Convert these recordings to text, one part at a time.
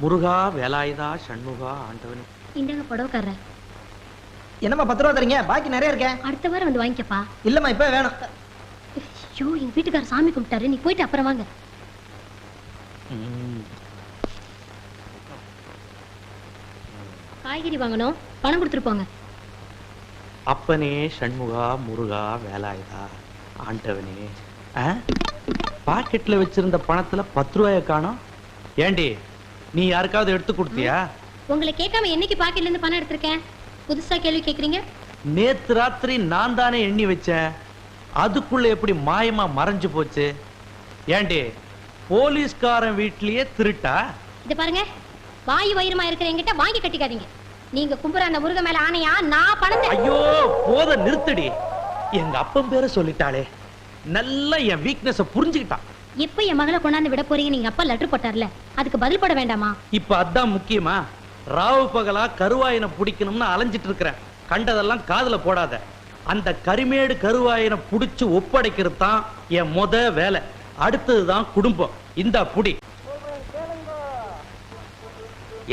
முருகா வேலாயுதா ஷண்முகா ஆண்டவன். இந்தாங்க புடவைக்காரர. என்னம்மா 10 ரூபா தரீங்க? பாக்கி நிறைய இருக்கே. அடுத்த வாரம் வந்து வாங்கிக்கப்பா. இல்லம்மா இப்ப வேணும். ஐயோ எங்க வீட்டுக்காரர் சாமி கும்பிட்டாரு, நீ போயிட்டு அப்புறம் வாங்க. காய்கறி வாங்கணும், பணம் கொடுத்துட்டு போங்க. அப்பனே ஷண்முகா முருகா வேலாயுதா ஆண்டவனே. பாக்கெட்ல வச்சிருந்த பணத்துல 10 ரூபாய காணோம். ஏண்டி நீ யாருக்காவது எடுத்து கொடுத்தியா? உங்களை கேட்காம என்னைக்கு பாக்கெட்ல இருந்து பணம் எடுத்திருக்கேன்? புதுசா கேள்வி கேக்குறீங்க. நேத்து ராத்திரி நான் தானே எண்ணி வச்சேன், அதுக்குள்ள எப்படி மாயமா மறைஞ்சு போச்சு? ஏண்டி போலீஸ்காரன் வீட்லயே திருட்டா? இத பாருங்க, வாயு வயிறுமா இருக்கிற என்கிட்ட வாங்கி கட்டிக்காதீங்க. நீங்க கும்புற அந்த முருக மேல ஆணையா நான் பணத்தை. ஐயோ போத நிறுத்தடி. எங்க அப்பன் பேரை சொல்லிட்டாளே, நல்லா என் வீக்னஸ புரிஞ்சுக்கிட்டான். எப்ப என் மகளை கொண்டாந்து விட போறீங்க? நீங்க அப்பா லெட்டர் போட்டார்ல, அதுக்கு பதில் போட வேண்டாமா? இப்ப அதான் முக்கியமா. ராவு பகலா கருவாயனை பிடிக்கணும்னு அலைஞ்சிட்டு இருக்கிறேன். கண்டதெல்லாம் காதுல போடாத. அந்த கரிமேடு கருவாயனை புடிச்சு ஒப்படைக்கிறது தான் என் வேலை. அடுத்ததுதான் குடும்பம். இந்த புடி.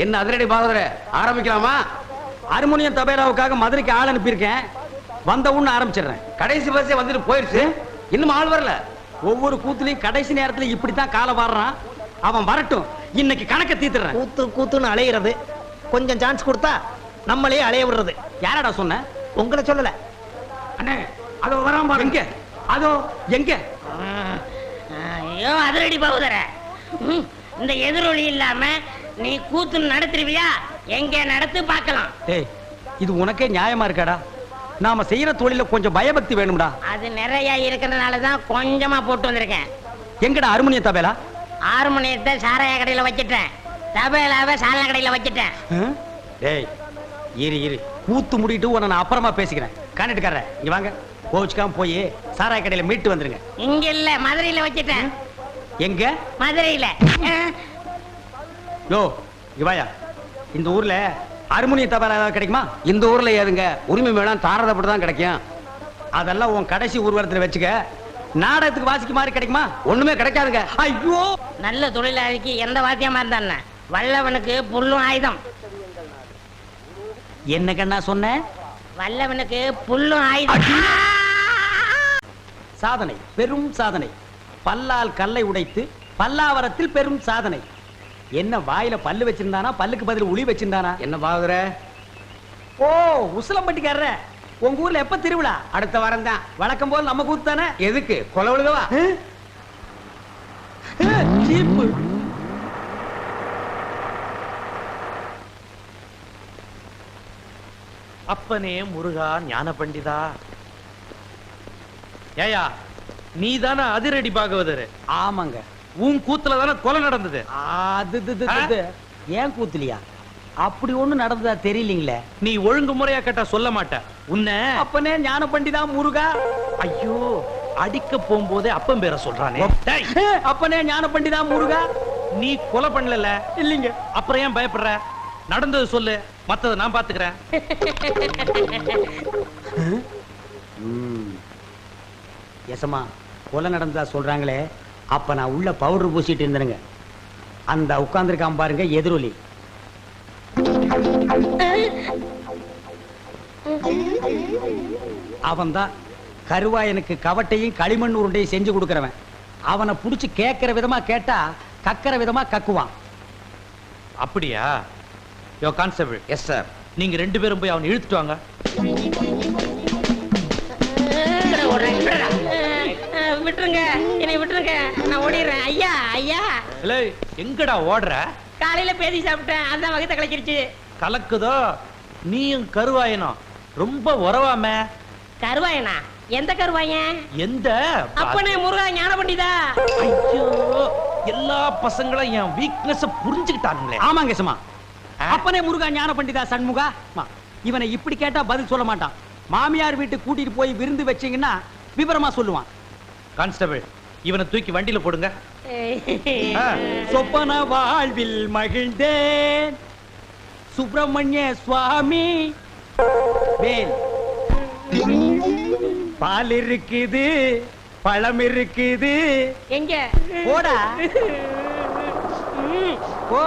என்ன அதிரடி பாகவதர ஆரம்பிக்கலாமா? ஹார்மோனியம் தபேலாவுக்காக மதுரைக்கு ஆள் அனுப்பியிருக்கேன். வந்த உடனே ஆரம்பிச்சிடுறேன். கடைசி பஸ்ஸே வந்துட்டு போயிடுச்சு, இன்னும் ஆள் வரல. ஒவ்வொரு கூத்துலயும் கடைசி நேரத்துல இப்படித்தான் காலை வாடுறான். அவன் வரட்டும், இன்னைக்கு கணக்க தீத்துறேன். கூத்து கூத்துன்னு அலையிறது, கொஞ்சம் சான்ஸ் கொடுத்தா நம்மளே அலைய விடுறது. யாரடா சொன்ன? உங்களை சொல்லல அண்ணே. அதோ வராம பாரு. எங்க? அதோ எங்க? ஐயோ அதிரடி பாகவதர, இந்த எதிரொலி இல்லாம நீ கூத்து நடத்துருவியா? எங்க நடத்து பார்க்கலாம். ஏய், இது உனக்கே நியாயமா இருக்காடா? நாம செய்யற தொழில கொஞ்சம் பயபக்தி வேணும்டா. அது நிறைய இருக்கிறதுனாலதான் கொஞ்சமா போட்டு வந்திருக்கேன். எங்கடா ஹார்மோனியம் தபேலா? ஹார்மோனியத்தை சாராய கடையில வச்சிட்டேன், தபேலாவை சாலன கடையில வச்சிட்டேன். ஏய் இரு இரு, கூத்து முடிட்டு உன்னை நான் அப்புறமா பேசிக்கிறேன். காண்டிட்டுக்கார இங்க வாங்க. கோச்சுக்காம போய் சாராய கடையில மீட்டு வந்துருங்க. இங்க இல்ல, மதுரையில வச்சிட்டேன். எங்க? மதுரையில. யோ இவாயா, இந்த ஊர்ல ஹார்மோனியம் தபேலா ஏதாவது கிடைக்குமா? இந்த ஊர்ல ஏதுங்க உரிமை வேணாம், தாரதப்பட்டு தான் கிடைக்கும். அதெல்லாம் உன் கடைசி ஊர்வலத்துல வச்சுக்க. நாடகத்துக்கு வாசிக்க மாதிரி கிடைக்குமா? ஒண்ணுமே கிடைக்காதுங்க. ஐயோ, நல்ல தொழிலாளிக்கு எந்த வாத்தியமா இருந்தா வல்லவனுக்கு புல்லும் ஆயுதம். என்ன கண்ணா சொன்ன? வல்லவனுக்கு புல்லும் ஆயுதம். சாதனை, பெரும் சாதனை. பல்லால் கல்லை உடைத்து பல்லாவரத்தில் பெரும் சாதனை. என்ன வாயில பல்லு வச்சிருந்தானா, பல்லுக்கு பதில் உளி வச்சிருந்தானா? என்ன பாக்குற? ஓ உசிலம்பட்டிக்காரர, உங்க ஊர்ல எப்ப திருவிழா? அடுத்த வாரம் தான். வழக்கம் போல் நம்ம கூத்து தானே. எதுக்கு கொலை விழுகவா? ஜீப்பு. அப்பனே முருகா ஞான பண்டிதா. ஏயா நீ தானே அதிரடி பாகவதர்? ஆமாங்க. உன் கூத்துல தானே கொலை நடந்தது. அது ஏன் கூத்துலியா? அப்படி ஒண்ணு நடந்ததா தெரியலீங்களே. நீ ஒழுங்கு முறையா கேட்டா சொல்ல மாட்ட. உன்னை அப்பனே ஞான பண்டிதா முருகா. ஐயோ அடிக்க போகும்போதே அப்பன் பேரை சொல்றானே. அப்பனே ஞான பண்டிதா முருகா. நீ கொலை பண்ணல இல்லீங்க, அப்புறம் ஏன் பயப்படுற? நடந்தது சொல்லு, மத்தத நான் பாத்துக்கிறேன். எசமா கொலை நடந்ததா சொல்றாங்களே, அப்ப நான் உள்ள பவுடர் பூசிட்டு இருந்தேங்க. அந்த உட்கார்ந்துருக்கான் பாருங்க எதிரொலி. அவன்தான் கருவாயனுக்கு கவட்டையும் களிமண் உருண்டையும் செஞ்சு கொடுக்கிறவன். அவனை புடிச்சு கேட்கிற விதமா கேட்டா கக்கிற விதமா கக்குவான். அப்படியா? யோ கான்ஸ்டபிள். Yes sir. நீங்க 2 பேரும் போய் அவனை இழுத்துட்டு வாங்க. விட்டுருங்க, என்னை விட்டுருங்க, நான் ஓடிடுறேன். ஐயா ஐயா. இல்லை எங்கடா ஓடுற? காலையில பேதி சாப்பிட்டேன், அதான் வகத்தை கலக்கிடுச்சு. கலக்குதோ? நீயும் கருவாயனும் ரொம்ப உறவாம. கருவாயனா? எந்த கருவாயன்? எந்த? அப்பனே முருகா ஞான பண்டிதா. ஐயோ எல்லா பசங்களும் என் வீக்னஸ் புரிஞ்சுக்கிட்டானுங்களே. ஆமாங்க சும்மா. அப்பனே முருகா ஞான பண்டிதா சண்முகா. இவனை இப்படி கேட்டா பதில் சொல்ல மாட்டான். மாமியார் வீட்டு கூட்டிட்டு போய் விருந்து வச்சீங்கன்னா விவரமா சொல்லுவான். கான்ஸ்டபிள் இவனை தூக்கி வண்டியில போடுங்க. சொப்பன வாழ்வில் மகிழ்ந்தேன் சுப்பிரமணிய சுவாமி. வேல் பால் இருக்குது, பழம் இருக்குது. எங்க போடா. ஓ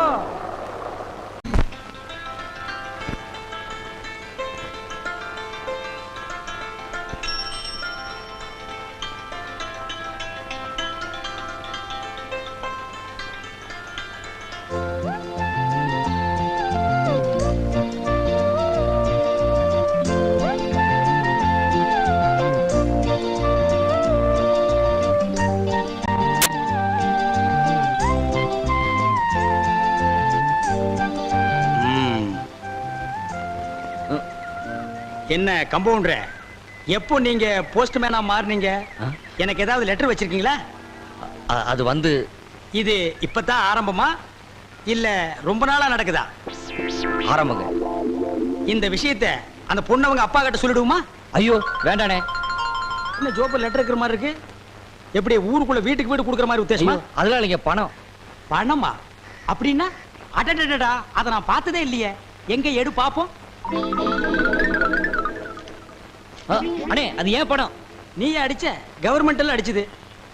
என்ன கம்பவுண்டர், எப்போ நீங்க போஸ்ட்மேனா மாறுனீங்க? எனக்கு ஏதாவது லெட்டர் வச்சிருக்கீங்களா? அது வந்து இது இப்பதான் ஆரம்பமா இல்ல ரொம்ப நாளா நடக்குதா? ஆரம்பங்க. இந்த விஷயத்தை அந்த பொண்ணவங்க அப்பா கிட்ட சொல்லிடுவோமா? ஐயோ வேண்டானே. என்ன ஜோப்பு லெட்டர் இருக்கிற மாதிரி இருக்கு? எப்படி ஊருக்குள்ள வீட்டுக்கு வீடு கொடுக்குற மாதிரி உத்தேசமா? அதெல்லாம் இல்லைங்க, பணம். பணமா? அப்படின்னா அடடடடா, அதை நான் பார்த்ததே இல்லையே. எங்க எடு பாப்போம். அண்ணே அது ஏன் பணம்? நீ அடிச்ச, கவர்மெண்ட்ல அடிச்சது.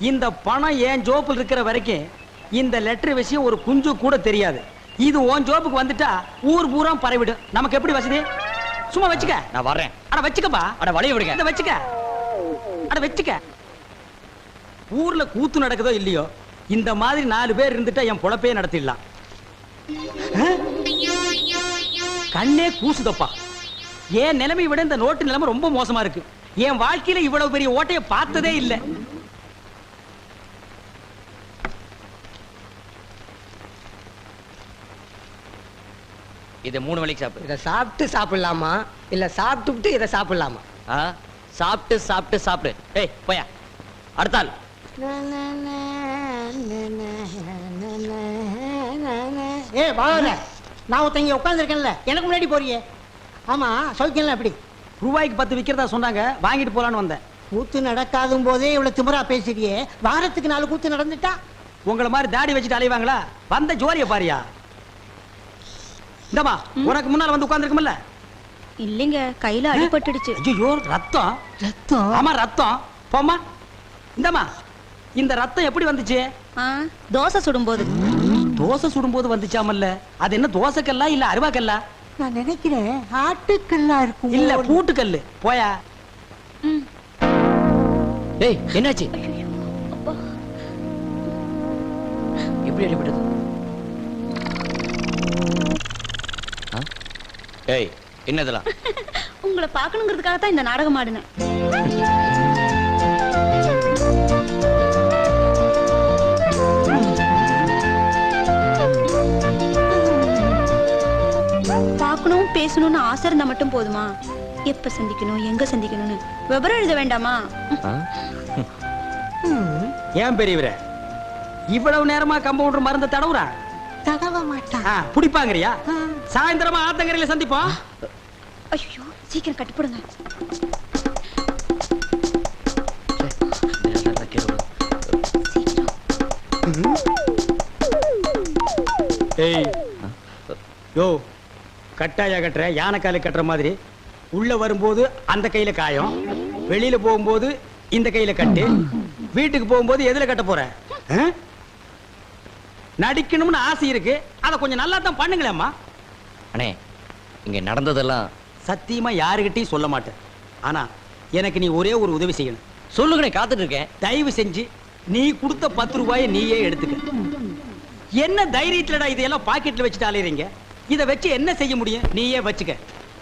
இந்த பணம் ஏன் ஜோப்புல இருக்கிற வரைக்கும் இந்த லெட்டர் விஷயம் ஒரு குஞ்சு கூட தெரியாது. இது உன் ஜோப்புக்கு வந்துட்டா ஊர் பூரா பரவிடும். நமக்கு எப்படி வசதி? சும்மா வச்சுக்க. நான் வர்றேன். அட வச்சுக்கப்பா. அட வளைய விடுங்க. இத வச்சுக்க. அட வச்சுக்க. ஊர்ல கூத்து நடக்குதோ இல்லையோ, இந்த மாதிரி 4 பேர் இருந்துட்டா என் பொழப்பே நடத்திடலாம். கண்ணே கூசுதப்பா. என் நிலைமை விட இந்த நோட்டு நிலைமை ரொம்ப மோசமா இருக்கு. என் வாழ்க்கையில இவ்வளவு பெரிய ஓட்டைய பார்த்ததே இல்லை. இதை 3 வேளைக்கு சாப்பிடு. இதை சாப்பிட்டு சாப்பிடலாமா இல்ல சாப்பிட்டுட்டு இதை சாப்பிடலாமா? சாப்பிட்டு சாப்பிட்டு சாப்பிடு. ஏய் போயா. அடுத்தால். ஏ பாவல, நான் ஒருத்தங்க உட்காந்துருக்கேன்ல, எனக்கு முன்னாடி போறியே. ஆமா, சௌக்கியம்ல எப்படி? ரூபாய்க்கு 10 விக்கிறதா சொன்னாங்க, வாங்கிட்டு போலான்னு வந்தேன். கூத்து நடக்காதும் போதே இவ்வளவு திமிரா பேசுறியே, வாரத்துக்கு 4 கூத்து நடந்துட்டா? உங்களை மாதிரி தாடி வச்சுட்டு அலைவாங்களா? வந்த ஜோரிய பாரியா. இந்தமா உனக்கு முன்னால வந்து உட்கார்ந்துருக்கும்ல? இல்லைங்க, கையில அடிபட்டுடுச்சு. ஐயோ ரத்தம். ரத்தம்? ஆமா ரத்தம். போம்மா. இந்தமா இந்த ரத்தம் எப்படி வந்துச்சு? தோசை சுடும்போது. தோசை சுடும்போது வந்துச்சாமல்ல? அது என்ன தோசைக்கல்லா இல்ல அருவாக்கல்லா? நான் நினைக்கிறேன் ஆட்டுக்கல்லா இருக்கும். இல்ல பூட்டுக்கல்லு. போயா. ஏய் என்னாச்சு? எப்படி அடிபட்டது? ஏய் என்னதெல்லாம்? உங்களை பார்க்கணுங்கிறதுக்காக தான் இந்த நாடகம் ஆடினேன். பார்க்கணும் பேசணும்னு ஆசை இருந்தா மட்டும் போதுமா? எப்ப சந்திக்கணும், எங்க சந்திக்கணும்னு விவரம் எழுத வேண்டாமா? ஏன் பெரியவரே இவ்வளவு நேரமா கம்பவுண்டர் மருந்த தடவுறா? தடவ மாட்டான். புடிப்பாங்கறியா? சாயந்தரமா ஆத்தங்கரையில சந்திப்போம். ஐயோ சீக்கிரம் கட்டுப்படுங்க. ஏய் யோ, கட்டாயா கட்டுற, யானை காலை கட்டுற மாதிரி. உள்ள வரும்போது அந்த கையில காயம், வெளியில போகும்போது இந்த கையில கட்டு, வீட்டுக்கு போகும்போது எதுல கட்ட போற? நடிக்கணும்னு ஆசை இருக்கு, அதை கொஞ்சம் நல்லா தான் பண்ணுங்களேம்மா. அண்ணே இங்க நடந்ததெல்லாம் சத்தியமா யாருகிட்டையும் சொல்ல மாட்டேன். ஆனா எனக்கு நீ ஒரே ஒரு உதவி செய்யணும். சொல்லுங்கண்ணே, காத்துட்டு இருக்கேன். தயவு செஞ்சு நீ கொடுத்த 10 ரூபாயை நீயே எடுத்துக்க. என்ன தைரியத்துலடா இதையெல்லாம் பாக்கெட்ல வச்சுட்டு அலையறீங்க? இதை வச்சு என்ன செய்ய முடியும்? நீயே வச்சுக்க.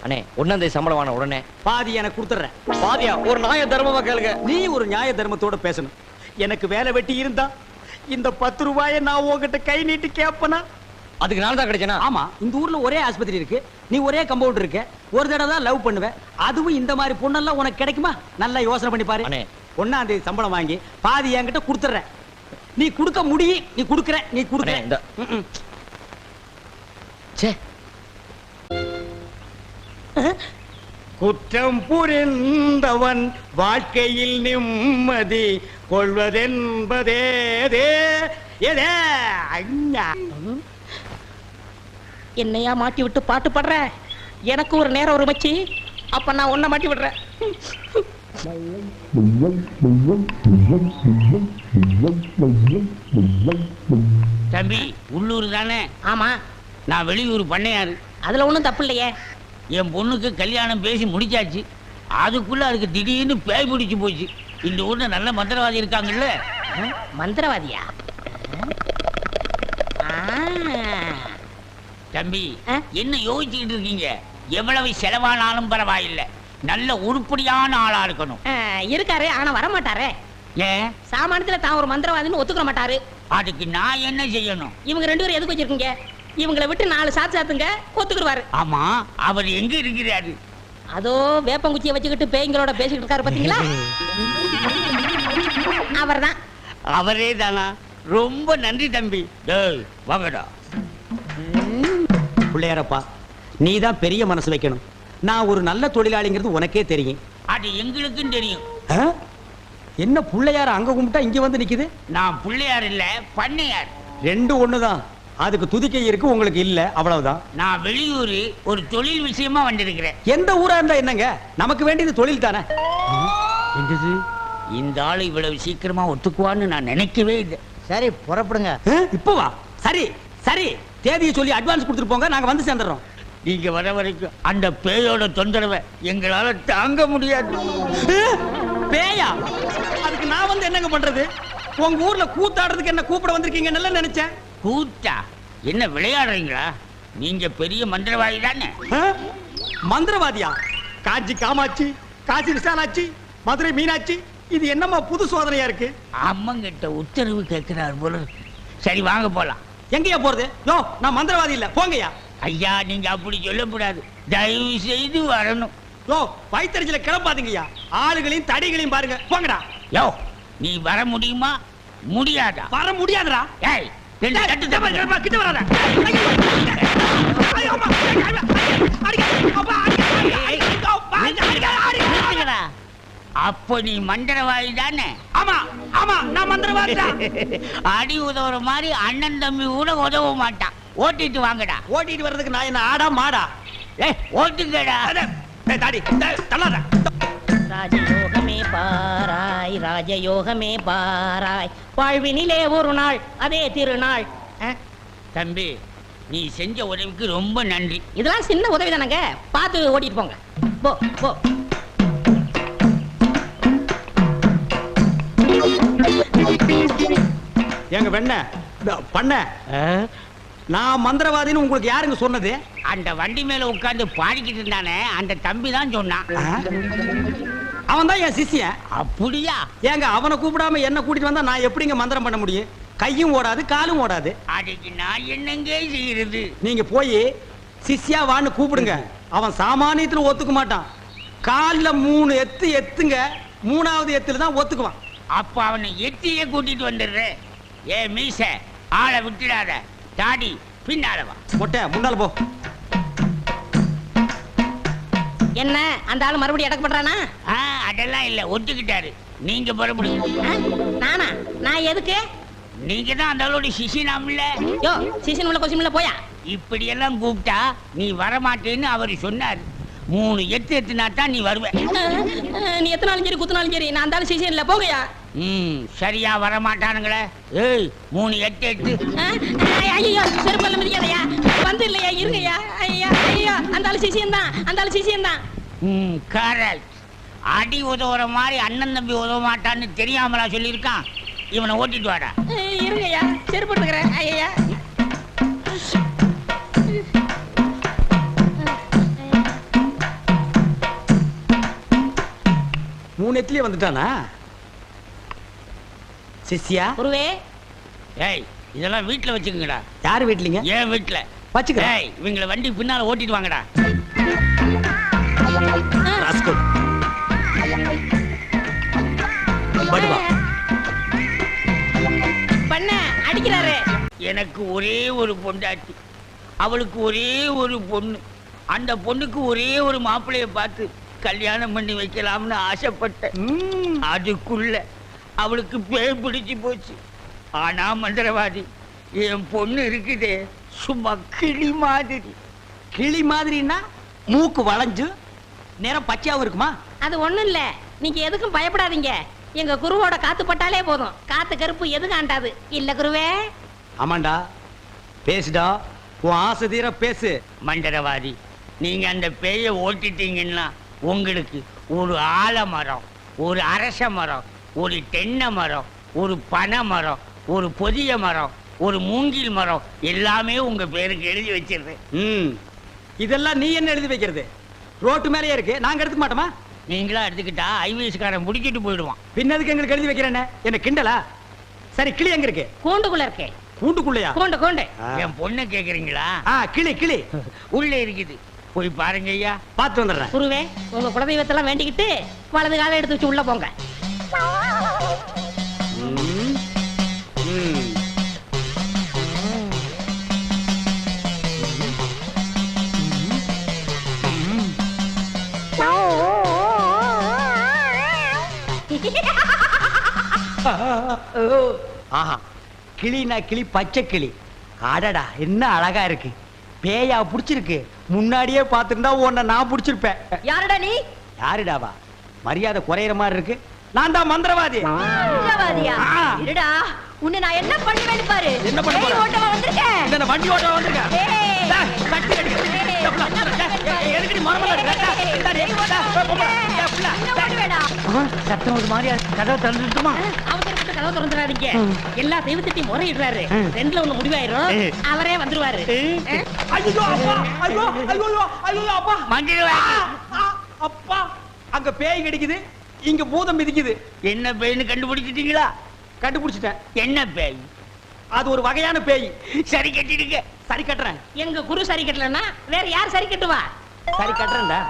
அண்ணே 1ஆம் தேதி சம்பளம் வாங்கின உடனே பாதி எனக்கு கொடுத்துறேன். பாதியா? ஒரு நியாய தர்மமா கேளுங்க. நீ ஒரு நியாய தர்மத்தோட பேசணும். எனக்கு வேலை வெட்டி இருந்தா இந்த 10 ரூபாயை நான் உங்ககிட்ட கை நீட்டி கேப்பனா? அதுக்கு நான் தான் கிடைச்சேனா? ஆமா, இந்த ஊர்ல ஒரே ஆஸ்பத்திரி இருக்கு, நீ ஒரே கம்பவுண்டர் இருக்க, ஒரு தடவை தான் லவ் பண்ணுவ. அதுவும் இந்த மாதிரி பொண்ணெல்லாம் உனக்கு கிடைக்குமா? நல்லா யோசனை பண்ணி பாரு. அண்ணே 1ஆம் தேதி சம்பளம் வாங்கி பாதி என்கிட்ட கொடுத்துறேன். நீ கொடுக்க முடியும், நீ கொடுக்கற, நீ கொடுக்கற. இந்த சே குற்றம் புரிந்தவன் வாழ்க்கையில் நிம்மதி கொள்வதென்பதே என்னையா மாட்டி விட்டு பாட்டு பாடுற? எனக்கு ஒரு நேரம் ஒரு மச்சி, அப்ப நான் உன்னை மாட்டி விடுறேன். தம்பி உள்ளூர் தானே? ஆமா, நான் வெளியூர் பண்ணையாரு. அதுல ஒண்ணும் தப்பு இல்லையே. என் பொண்ணுக்கு கல்யாணம் பேசி முடிச்சாச்சு. அதுக்குள்ள அதுக்கு திடீர்னு பேய் பிடிச்சு போச்சு. இந்த ஊர்ல நல்ல மந்திரவாதி இருக்காங்கல்ல. மந்திரவாதியா? தம்பி ஆ? என்ன யோசிச்சுக்கிட்டு இருக்கீங்க? எவ்வளவு செலவானாலும் பரவாயில்லை, நல்ல உருப்படியான ஆளா இருக்கணும். இருக்காரு, ஆனா வர மாட்டாரே. ஏன்? சாமானியத்துல தான் ஒரு மந்திரவாதின்னு ஒத்துக்க மாட்டாரு. அதுக்கு நான் என்ன செய்யணும்? இவங்க 2 பேரும் எதுக்கு வச்சிருக்கீங்க? இவங்களை விட்டு 4 சாத்து சாத்துங்க, ஒத்துக்குருவாரு. ஆமா, அவர் எங்க இருக்கிறாரு? அதோ வேப்பங்குச்சியை வச்சுக்கிட்டு பேய்களோட பேசிக்கிட்டு இருக்காரு பாத்தீங்களா? அவர்தான். அவரே தானா? ரொம்ப நன்றி தம்பி. டேய் வாங்கடா. பிள்ளையாரப்பா, நீ தான் பெரிய மனசு வைக்கணும். நான் ஒரு நல்ல தொழிலாளிங்கிறது உனக்கே தெரியும். அது எங்களுக்கும் தெரியும். ஆ? என்ன பிள்ளையார அங்க கும்பிட்டா இங்க வந்து நிக்குது? நான் பிள்ளையார் இல்ல, பண்ணையார். ரெண்டும் ஒண்ணுதான். அதுக்கு துதிக்கை இருக்கு, உங்களுக்கு இல்ல, அவ்வளவுதான். நான் வெளியூர் ஒரு தொழில் விஷயமா வந்திருக்கிறேன். எந்த ஊரா இருந்தா என்னங்க, நமக்கு வேண்டியது தொழில் தானே. என்னது? இந்த ஆளு இவ்வளவு சீக்கிரமா ஒத்துக்குவான்னு நான் நினைக்கவே இல்லை. சரி புறப்படுங்க. இப்போ வா. சரி சரி, தேதியை சொல்லி அட்வான்ஸ் கொடுத்துட்டு போங்க, நாங்க வந்து சேர்ந்துடுறோம். நீங்க வர வரைக்கும் அந்த பேயோட தொந்தரவை எங்களால தாங்க முடியாது. பேயா? அதுக்கு நான் வந்து என்னங்க பண்றது? உங்க ஊர்ல கூத்தாடுறதுக்கு என்ன கூப்பிட வந்திருக்கீங்க நல்லா நினைச்சேன். கூத்தா? என்ன விளையாடுறீங்களா? நீங்க பெரிய மந்திரவாதி தானே? ஆ? மந்திரவாதியா? காஞ்சி காமாட்சி, காசி விசாலாட்சி, மதுரை மீனாட்சி, இது என்னமா புது சோதனையா இருக்கு? அம்மங்கிட்ட உத்தரவு கேட்கிறார் போல இருக்கு. சரி வாங்க போலாம். எங்கயா போறது? யோ, நான் மந்திரவாதி இல்ல, போங்கயா. ஐயா நீங்க அப்படி சொல்லக்கூடாது, தயவு செய்து வரணும். யோ, வயித்தறிச்சல கிளம்பாதீங்கய்யா. ஆளுகளையும் தடிகளையும் பாருங்க, போங்கடா. யோ நீ வர முடியுமா முடியாதா? வர முடியாதுடா. ஏய் ரெண்டு தட்டு தப்பு. கிட்ட வராத. நிறுத்துங்கடா. அப்போ நீ மந்திரவாதி தானே? ஆமா ஆமா, நான் மந்திரவாதி தான். அடி உதவுற மாதிரி அண்ணன் தம்பி கூட உதவ மாட்டான். ஓட்டிட்டு வாங்கடா. ஓட்டிட்டு வர்றதுக்கு நான் என்ன ஆடா மாடா? ஏய் ஓட்டுங்கடா. தாடி தள்ளாத. ராஜயோகமே பாராய், ராஜயோகமே பாராய், வாழ்வினிலே ஒரு நாள் அதே திருநாள். தம்பி நீ செஞ்ச உதவிக்கு ரொம்ப நன்றி. இதெல்லாம் சின்ன உதவி தானங்க, பார்த்து ஓட்டிட்டு போங்க. போ போ. எங்க வெண்ண பண்ண, நான் மந்திரவாதின்னு உங்களுக்கு யாருங்க சொன்னது? அந்த வண்டி மேல உட்கார்ந்து பாடிக்கிட்டு இருந்தானே அந்த தம்பி தான் சொன்னான். அவன் தான் என் சிஷ்யன். அப்படியா? ஏங்க அவனை கூப்பிடாம என்ன கூட்டிட்டு வந்தா நான் எப்படிங்க மந்திரம் பண்ண முடியும்? கையும் ஓடாது, காலும் ஓடாது. அதுக்கு நான் என்னங்க செய்யறது? நீங்க போய் சிஷ்யா வான்னு கூப்பிடுங்க. அவன் சாமானியத்துல ஒத்துக்க மாட்டான். கால்ல 3 எத்து எத்துங்க, 3வது எத்துல தான் ஒத்துக்குவான். அப்ப அவனை எத்தியே கூட்டிட்டு வந்துடுறேன். ஏ மீச, ஆளை விட்டுடாத. தாடி பின்னால வா. மொட்டை முன்னால போ. என்ன அந்த ஆளு மறுபடியும் அடக்கப்படுறானா? அதெல்லாம் இல்ல, ஒத்துக்கிட்டாரு. நீங்க புறப்படுங்க. நானா? நான் எதுக்கு? நீங்க தான் அந்த ஆளோட சிசினாம்ல. யோ, சீசன் உள்ள கொஸ்டின் உள்ள போயா. இப்படி எல்லாம் கூப்பிட்டா நீ வரமாட்டேன்னு அவர் சொன்னாரு. 3 எத்து எத்துனா தான் நீ வருவ. நீ எத்தனாலும் சரி குத்துனாலும் சரி, நான் அந்த ஆளு சீசன் இல்ல, போகையா. சரியா வரமாட்டானுங்களே. ஏய் 3 எட்டு எட்டு. ஐயோ, செருப்பல்ல மிதிக்காதயா. வந்து இல்லையா, இருங்கய்யா. ஐயா ஐயா, அந்த ஆளு சீசன் தான், அந்த ஆளு சீசன் தான். கரெக்ட். அடி உதவுற மாதிரி அண்ணன் தம்பி உதவ மாட்டான்னு தெரியாமலா சொல்லியிருக்கான். இவனை ஓட்டிட்டு வாடா. இருங்கய்யா, செருப்பு எடுத்துக்கிறேன். ஐயா 3 எத்துலயே வந்துட்டானா சிஷ்யா? குருவே. ஏய் இதெல்லாம் வீட்டுல வச்சுக்கங்கடா. யாரு வீட்லீங்க? ஏன் வீட்டுல வச்சுக்கிறேன். ஏய் இவங்களை வண்டி பின்னால ஓட்டிட்டு வாங்கடா. ராஸ்கல். படுவா. பண்ண அடிக்கிறாரு. எனக்கு ஒரே ஒரு பொண்டாட்டி, அவளுக்கு ஒரே ஒரு பொண்ணு. அந்த பொண்ணுக்கு ஒரே ஒரு மாப்பிள்ளைய பார்த்து கல்யாணம் பண்ணி வைக்கலாம்னு ஆசைப்பட்டேன். அதுக்குள்ள அவளுக்கு பேய் பிடிச்சு போச்சு. ஆனா மந்திரவாதி, என் பொண்ணு இருக்குதே சும்மா கிளி மாதிரி. கிளி மாதிரின்னா மூக்கு வளைஞ்சு நேரம் பச்சையாவும் இருக்குமா? அது ஒண்ணும் இல்ல, நீங்க எதுக்கும் பயப்படாதீங்க. எங்க குருவோட காத்து பட்டாலே போதும். காத்து கருப்பு எதுவும் ஆண்டாது. இல்ல குருவே? ஆமாண்டா, பேசுடா, உன் ஆசை தீர பேசு. மந்திரவாதி, நீங்க அந்த பேயை ஓட்டிட்டீங்கன்னா உங்களுக்கு ஒரு ஆலமரம், ஒரு அரச மரம், ஒரு தென்னை மரம், ஒரு பனை மரம், ஒரு பொதிய மரம், ஒரு மூங்கில் மரம் எல்லாமே உங்க பேருக்கு எழுதி வச்சிருது. இதெல்லாம் நீ என்ன எழுதி வைக்கிறது? ரோட்டு மேலேயே இருக்கு, நாங்க எடுத்துக்க மாட்டோமா? நீங்களா எடுத்துக்கிட்டா ஐவிஎஸ்காரன் முடிக்கிட்டு போயிடுவான். பின்னதுக்கு எங்களுக்கு எழுதி வைக்கிறேன்னு என்ன கிண்டலா? சரி, கிளி எங்க இருக்கு? கூண்டுக்குள்ள இருக்கே. கூண்டுக்குள்ளையா? கூண்டு கூண்டு. என் பொண்ணை கேக்குறீங்களா? கிளி கிளி உள்ள இருக்குது, போய் பாருங்க ஐயா. பார்த்து வந்துடுறேன். குருவே, உங்க குலதெய்வத்தெல்லாம் வேண்டிக்கிட்டு வலது காலை எடுத்து வச்சு உள்ள போங்க. ம், ம். ஆஹா, கிளினா கிளி, பச்சை கிளி. அடடா, என்ன அழகா இருக்கு. பேயா புடிச்சிருக்கு. முன்னாடியே பார்த்திருந்தா உன்னை நான் புடிச்சிருப்பேன். யாருடா நீ? யாருடாவா? மரியாதை குறையிற மாதிரி இருக்கு. நான் தான் மந்திரவாதி. மந்திரவாதியா? இருடா, உன்னை நான் என்ன பண்ணுவேன்னு பாரு. என்ன பண்ண போற? பேய் ஓட்டவா வந்திருக்கேன். இந்த வண்டி ஓட்ட வந்திருக்கேன். ஏய். கட்டி கட்டி. எதுக்கு நீ மரமல இருக்க? சத்தம் ஒரு மாதிரியா, கதவை திறந்துட்டுமா? அவசரப்பட்டு கதவை திறந்துடாதீங்க. எல்லா தெய்வத்திட்டையும் முறையிடுறாரு. ரெண்டுல ஒண்ணு முடிவாயிரும். அவரே வந்துருவாரு. ஐயோ அப்பா, ஐயோ ஐயோ ஐயோ அப்பா, மந்திரவாதி, அப்பா, அங்க பேய் கிடைக்குது, இங்க பூதம் மிதிக்குது. என்ன பேய்னு கண்டுபிடிச்சிட்டீங்களா? கண்டுபிடிச்சிட்டேன். என்ன பேய்? அது ஒரு வகையான பேய். சரி கட்டிடுங்க. சரி கட்டுறேன். எங்க குரு சரி கட்டலன்னா வேற யார் சரி கட்டுவா? சரி கட்டுறேன்டா.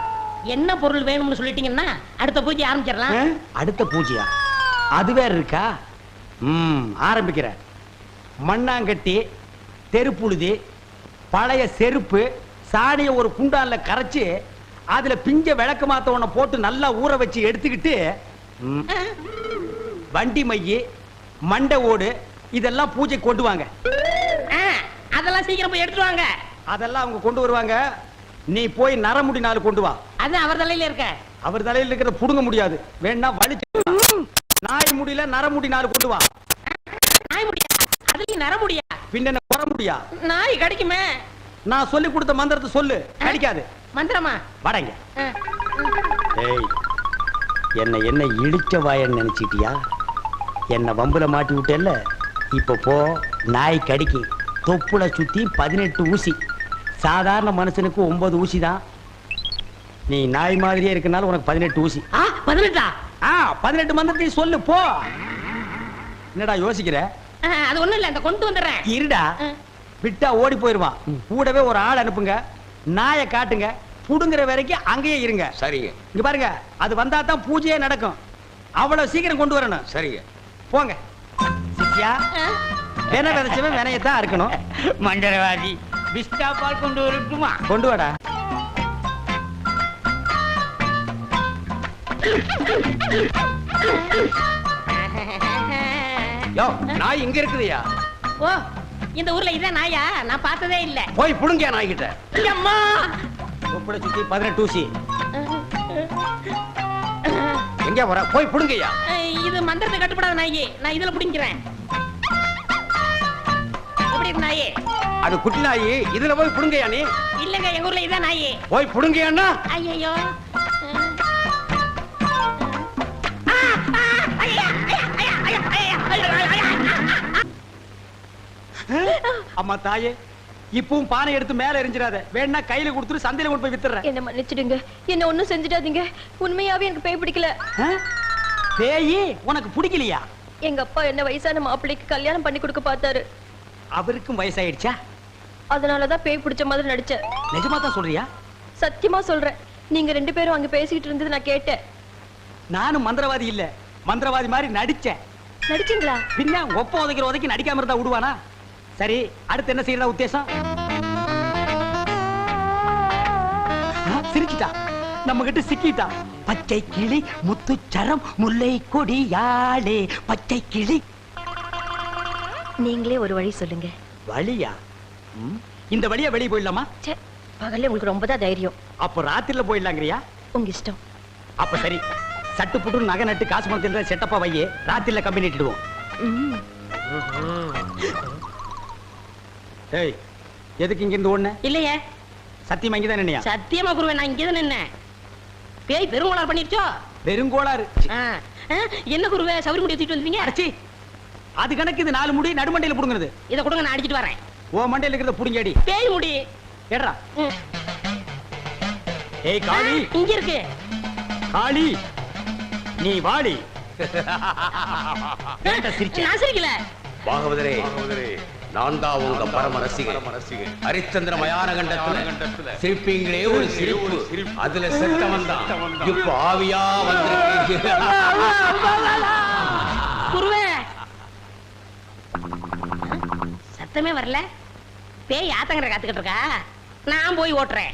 என்ன பொருள் வேணும்னு சொல்லிட்டீங்கன்னா அடுத்த பூஜை ஆரம்பிச்சிடலாம். அடுத்த பூஜையா? அது வேற இருக்கா? ஆரம்பிக்கிறேன். மண்ணாங்கட்டி, தெருப்புழுதி, பழைய செருப்பு, சாணிய ஒரு குண்டான்ல கரைச்சு அதுல பிஞ்ச விளக்கு மாத்த ஒண்ண போட்டு நல்லா ஊற வச்சு எடுத்துக்கிட்டு வண்டி மைய, மண்டை ஓடு இதெல்லாம் பூஜை கொண்டு வாங்க. அதெல்லாம் சீக்கிரம் போய் எடுத்துட்டு வாங்க. அதெல்லாம் அவங்க கொண்டு வருவாங்க. நீ போய் நரமுடி 4 கொண்டு வா. அது அவர் தலையில இருக்க. அவர் தலையில இருக்கிறத புடுங்க முடியாது. வேணா வலிச்சு. நாய் முடியல, நரமுடி 4 கொண்டு வா. நாய் முடியா? அதுலயும் நர முடியா? பின்ன குற முடியா? நாய் கடிக்குமே. நான் சொல்லி கொடுத்த மந்திரத்தை சொல்லு. கடிக்காது. மந்திரமா? வாடங்க. ஏய், என்ன இடிச்ச வாயன்னு நினைச்சிட்டியா? என்ன வம்புல மாட்டி விட்டேல்ல, இப்ப போ. நாய் கடிக்கு. தொப்புல சுத்தி 18 ஊசி. சாதாரண மனுஷனுக்கு 9 ஊசி தான். நீ நாய் மாதிரியே இருக்கனால உனக்கு 18 ஊசி. 18? 18 மந்திரத்தையும் சொல்லு போ. என்னடா யோசிக்கிற? அது ஒண்ணும் இல்ல, இந்த கொண்டு வந்துடுறேன். இருடா, விட்டா ஓடி போயிருவான். கூடவே ஒரு ஆள் அனுப்புங்க. நாயை காட்டுங்க. புடுங்குற வரைக்கும் அங்கேயே இருங்க. சரிங்க. இங்க பாருங்க, அது வந்தா தான் பூஜையே நடக்கும். அவ்வளவு சீக்கிரம் கொண்டு வரணும். சரிங்க. போங்க. சித்தியா, வென விதைச்சவன் வினையத்தான் இருக்கணும். மந்திரவாதி, பிஸ்டா பால் கொண்டு வரட்டுமா? கொண்டு வாடா. யோ, நாய் இங்க இருக்குதுயா. ஓ, இந்த ஊர்ல இதான் நாயா? நான் பார்த்ததே இல்ல. போய் புடுங்க நாய் கிட்ட. அம்மா, தொப்புளை சுத்தி 18 ஊசி. எங்க வர? போய் புடுங்கய்யா. இது மந்திரத்தை கட்டுப்படாத நாயி. நான் இதுல புடிங்கிறேன். எப்படி இருக்கு நாயி? அது குட்டி நாய். இதுல போய் புடுங்கய்யா நீ. இல்லங்க, எங்க ஊர்ல இதான் நாயி. போய் புடுங்கய்யான்னா. ஐயோ. அம்மா தாயே, இப்பவும் பானை எடுத்து மேல எரிஞ்சிடாத. வேணா கையில கொடுத்துட்டு சந்தையில கொண்டு போய் வித்துறேன். என்ன மன்னிச்சிடுங்க. என்ன ஒண்ணும் செஞ்சிடாதீங்க. உண்மையாவே எனக்கு பேய் பிடிக்கல. பேயி உனக்கு பிடிக்கலையா? எங்க அப்பா என்ன வயசான மாப்பிள்ளைக்கு கல்யாணம் பண்ணி கொடுக்க பார்த்தாரு. அவருக்கும் வயசாயிடுச்சா? அதனாலதான் பேய் பிடிச்ச மாதிரி நடிச்சேன். நிஜமா தான் சொல்றியா? சத்தியமா சொல்றேன். நீங்க 2 பேரும் அங்க பேசிட்டு இருந்தது நான் கேட்டேன். நானும் மந்திரவாதி இல்ல, மந்திரவாதி மாதிரி நடிச்சேன். நடிச்சீங்களா? பின்ன ஒப்ப உதைக்கிற உதைக்கு நடிக்காம இருந்தா விடுவானா? சரி, அடுத்து என்ன செய்யறதா உத்தேசம்? சிரிச்சிட்டா, நம்ம கிட்ட சிக்கிட்டா. பச்சை கிளி முத்துச்சரம் முல்லை கொடியாளே பச்சை கிளி. நீங்களே ஒரு வழி சொல்லுங்க. வழியா? இந்த வழியா வெளியே போயிடலாமா? ச்சே, பகல்ல உங்களுக்கு ரொம்ப தான் தைரியம். அப்ப ராத்திரில போயிடலாங்கறியா? உங்க இஷ்டம். அப்ப சரி, சட்டு புட்டு நகை நட்டு காசு பணத்தில் செட்டப்பா வையே, ராத்திரில கம்பெனி இட்டுடுவோம். ஏய், எதுக்கு இங்க இருந்து ஓடுன? இல்லையே, சத்தியமா இங்கதான் நின்னையா? சத்தியமா குருவே, நான் இங்கதான் நின்னேன். பேய் பெருங்கோளாறு பண்ணிருச்சோ? பெருங்கோளாறு. என்ன குருவே சவுரி முடி தூக்கிட்டு வந்தீங்க? அடச்சி, அது கணக்கு. இது 4 முடி நடுமண்டையில புடுங்குறது. இத கொடுங்க, நான் அடிச்சிட்டு வரேன். ஓ மண்டையில இருக்கிறத புடுங்கடி. பேய் முடி ஏடா. ஏய் காளி, இங்க இருக்கு. காளி நீ வாடி. ஏன்டா சிரிச்ச? நான் சிரிக்கல. பாகவதரே, நான் தான் உங்க பரம ரசிகன். ஹரிச்சந்திர மயான கண்டத்துல சிரிப்பீங்களே ஒரு சிரிப்பு, அதுல செத்தவன் தான் இப்ப ஆவியா வந்திருக்கு. குருவே, சத்தமே வரல. பேய் ஆத்தங்கரை காத்துக்கிட்டு இருக்கா, நான் போய் ஓட்டுறேன்.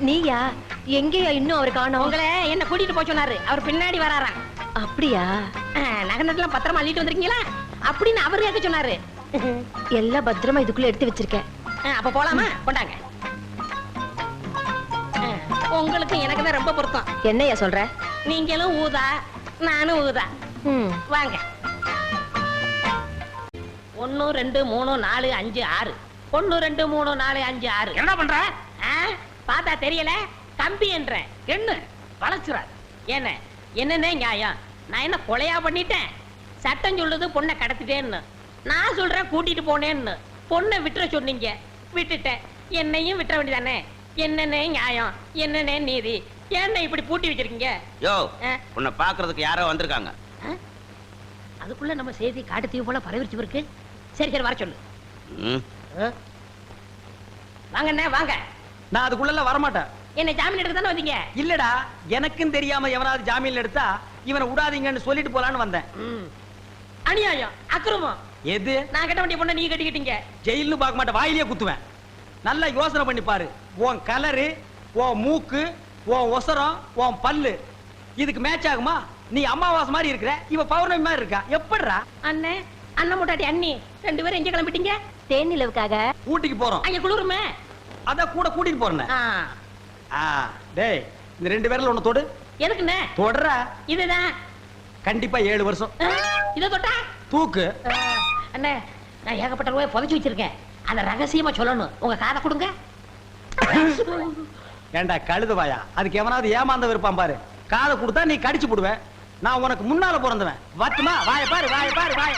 நீயா? எங்கேயா இன்னும் அவர் காணோம்? உங்களை என்ன கூட்டிட்டு போய் சொன்னாரு, அவர் பின்னாடி வராராம். அப்படியா? நகை நட்டுலாம் பத்திரமா அள்ளிட்டு வந்திருக்கீங்களா அப்படின்னு அவர் கேட்க சொன்னாரு. எல்லாம் பத்திரமா இதுக்குள்ள எடுத்து வச்சிருக்கேன். அப்ப போலாமா? கொண்டாங்க. உங்களுக்கு எனக்கு தான் ரொம்ப பொருத்தம். என்னையா சொல்ற? நீங்களும் ஊதா, நானும் ஊதா. வாங்க. 1 2 3 4 5 6. 1 2 3 4 5 6. என்ன பண்ற? பார்த்தா தெரியல, கம்பி என்ற என்ன வளச்சுறாரு. என்னன்னே நியாயம்? நான் என்ன கொலையா பண்ணிட்டேன்? சட்டம் சொல்லுது பொண்ணை கடத்திட்டேன்னு, நான் சொல்றேன் கூட்டிட்டு போனேன்னு. பொண்ணை விட்டுற சொன்னீங்க, விட்டுட்டேன். என்னையும் விட்டுற வேண்டியதானே? என்னன்னே நியாயம், என்னன்னே நீதி? என்ன இப்படி பூட்டி வச்சிருக்கீங்க? யோ, உன்னை பாக்குறதுக்கு யாரோ வந்திருக்காங்க. அதுக்குள்ள நம்ம செய்தி காட்டுத்தீவு போல பரவிச்சு இருக்கு. சரி சரி, வர சொல்லு. வாங்கண்ணே வாங்க. நான் அதுக்குள்ள வரமாட்டேன். என்ன ஜாமீன் எடுக்க தானே வந்தீங்க? இல்லடா, எனக்கும் தெரியாம எவனாவது ஜாமீன்ல எடுத்தா இவனை விடாதீங்கன்னு சொல்லிட்டு போலான்னு வந்தேன். அநியாயம், அக்கிரமம். எது? நான் கட்ட வேண்டிய பொண்ணை நீங்க கட்டிக்கிட்டீங்க. ஜெயில்னு பார்க்க மாட்டேன், வாயிலேயே குத்துவேன். நல்லா யோசனை பண்ணி பாரு. உன் கலரு, உன் மூக்கு, உன் ஒசரம், உன் பல்லு இதுக்கு மேட்ச் ஆகுமா? நீ அமாவாசை மாதிரி இருக்கிற, இவ பௌர்ணமி மாதிரி இருக்கா. எப்படிடா? அண்ணே, அண்ணன் முட்டாட்டி அண்ணி 2 பேரும் எங்க கிளம்பிட்டீங்க? தேன் நிலவுக்காக. ஊட்டிக்கு போறோம். அங்க குளிருமே, அதான் கூட கூட்டிட்டு போறேன். டேய், இந்த 2 பேர்ல ஒண்ணு தொடு. எதுக்குண்ணே? தொடர. இதுதான் கண்டிப்பா 7 வருஷம். இத தொட்டா தூக்கு. அண்ணே, நான் ஏகப்பட்ட ரூபாய் புதைச்சு வச்சிருக்கேன், அத ரகசியமா சொல்லணும். உங்க காதை கொடுங்க. ஏண்டா கழுதுவாயா, அதுக்கு எவனாவது ஏமாந்த இருப்பான் பாரு. காதை கொடுத்தா நீ கடிச்சு போடுவேன். நான் உனக்கு முன்னால பிறந்தவன். வட்டுமா? வாய பாரு, வாய பாரு, வாய.